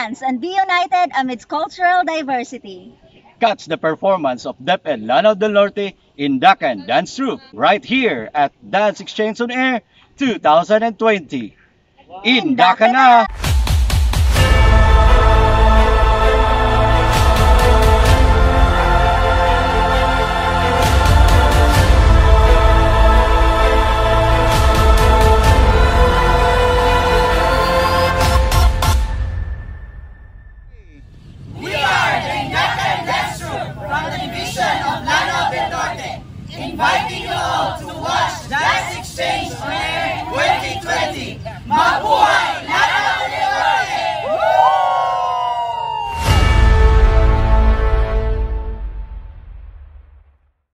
dance and be united amidst cultural diversity. Catch the performance of DepEd Lanao del Norte in Dakan Dance Troupe right here at Dance Exchange on Air 2020. In Dakan na!